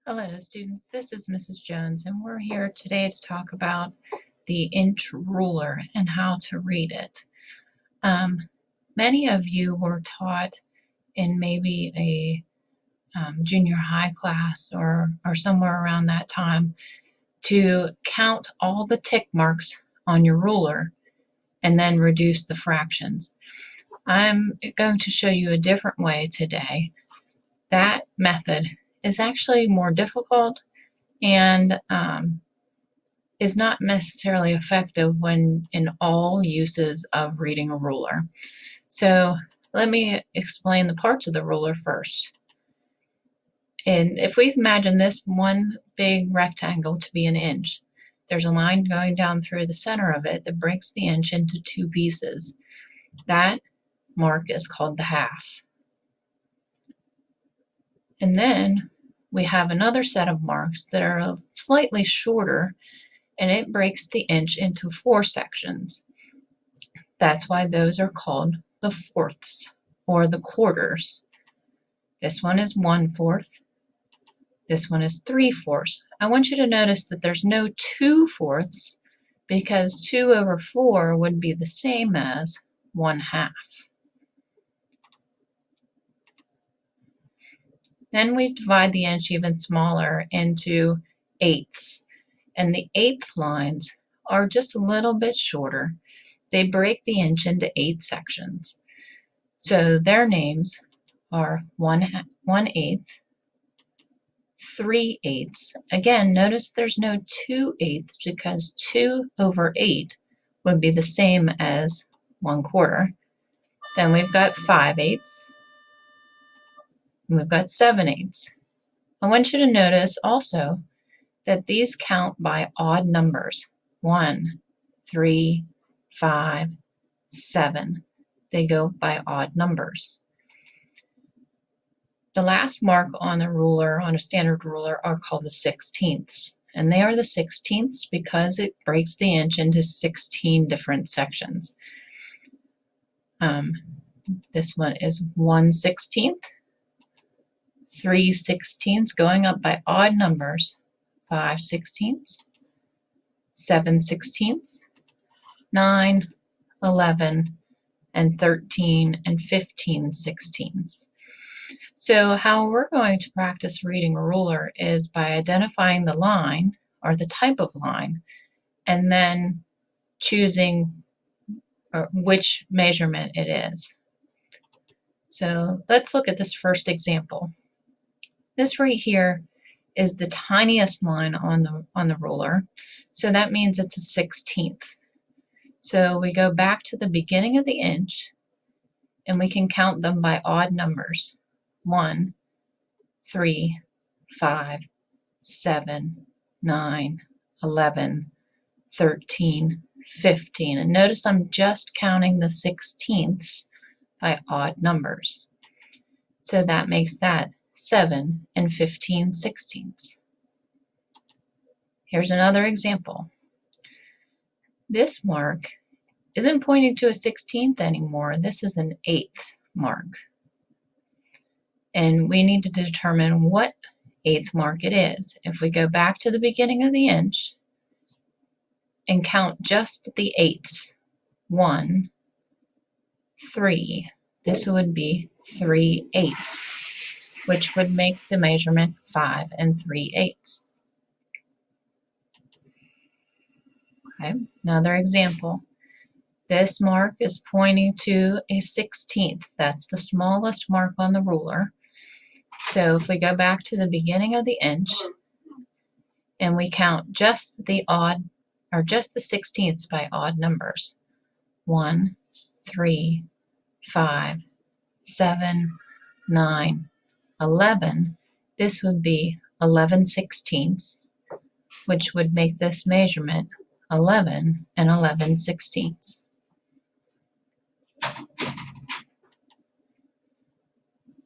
Hello, students. This is Mrs. Jones, and we're here today to talk about the inch ruler and how to read it. Many of you were taught in maybe a junior high class or somewhere around that time to count all the tick marks on your ruler and then reduce the fractions. I'm going to show you a different way today. That method is actually more difficult and is not necessarily effective when in all uses of reading a ruler. So let me explain the parts of the ruler first. And if we imagine this one big rectangle to be an inch, there's a line going down through the center of it that breaks the inch into two pieces. That mark is called the half. And then we have another set of marks that are slightly shorter, and it breaks the inch into 4 sections. That's why those are called the fourths or the quarters. This one is 1/4. This one is 3/4. I want you to notice that there's no 2/4 because 2/4 would be the same as 1/2. Then we divide the inch even smaller into eighths. And the eighth lines are just a little bit shorter. They break the inch into 8 sections. So their names are 1/8, 3/8. Again, notice there's no 2/8 because 2/8 would be the same as 1/4. Then we've got 5/8. And we've got 7/8. I want you to notice also that these count by odd numbers. 1, 3, 5, 7. They go by odd numbers. The last mark on a ruler, on a standard ruler, are called the sixteenths. And they are the sixteenths because it breaks the inch into 16 different sections. This one is 1/16, 3/16 going up by odd numbers, 5/16, 7/16, 9, 11, and 13 and 15/16. So how we're going to practice reading a ruler is by identifying the line or the type of line and then choosing which measurement it is. So let's look at this first example. This right here is the tiniest line on the ruler, so that means it's a 16th. So we go back to the beginning of the inch, and we can count them by odd numbers. 1, 3, 5, 7, 9, 11, 13, 15. And notice I'm just counting the sixteenths by odd numbers. So that makes that 7 and 15/16. Here's another example. This mark isn't pointing to a 16th anymore. This is an 8th mark. And we need to determine what 8th mark it is. If we go back to the beginning of the inch and count just the eighths, 1, 3, this would be 3/8, which would make the measurement 5 and 3/8. Okay, another example. This mark is pointing to a 16th. That's the smallest mark on the ruler. So if we go back to the beginning of the inch and we count just the odd or just the 16ths by odd numbers, 1, 3, 5, 7, 9, 11, this would be 11/16, which would make this measurement 11 and 11/16.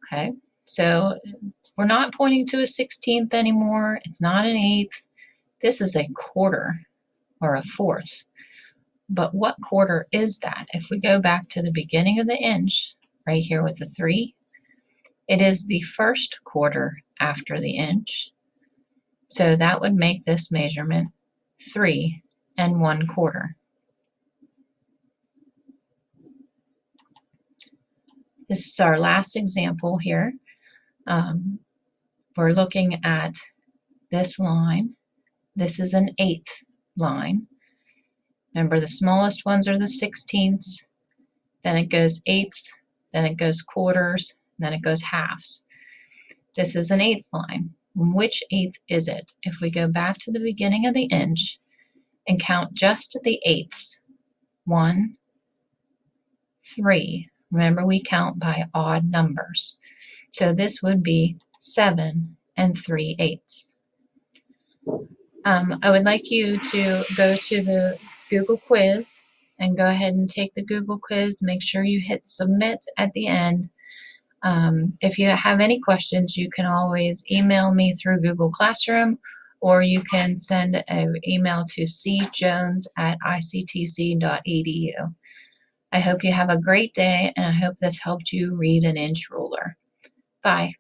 Okay, so we're not pointing to a 16th anymore. It's not an 8th. This is a quarter or a fourth. But what quarter is that? If we go back to the beginning of the inch, right here with the 3, it is the first quarter after the inch. So that would make this measurement 3 1/4. This is our last example here. We're looking at this line. This is an 1/8 line. Remember, the smallest ones are the 16ths, then it goes eighths, then it goes quarters, then it goes halves. This is an 1/8 line. Which 1/8 is it? If we go back to the beginning of the inch and count just the eighths, 1, 3. Remember, we count by odd numbers. So this would be 7 3/8. I would like you to go to the Google quiz and go ahead and take the Google quiz. Make sure you hit submit at the end. If you have any questions, you can always email me through Google Classroom, or you can send an email to cjones@ictc.edu. I hope you have a great day, and I hope this helped you read an inch ruler. Bye.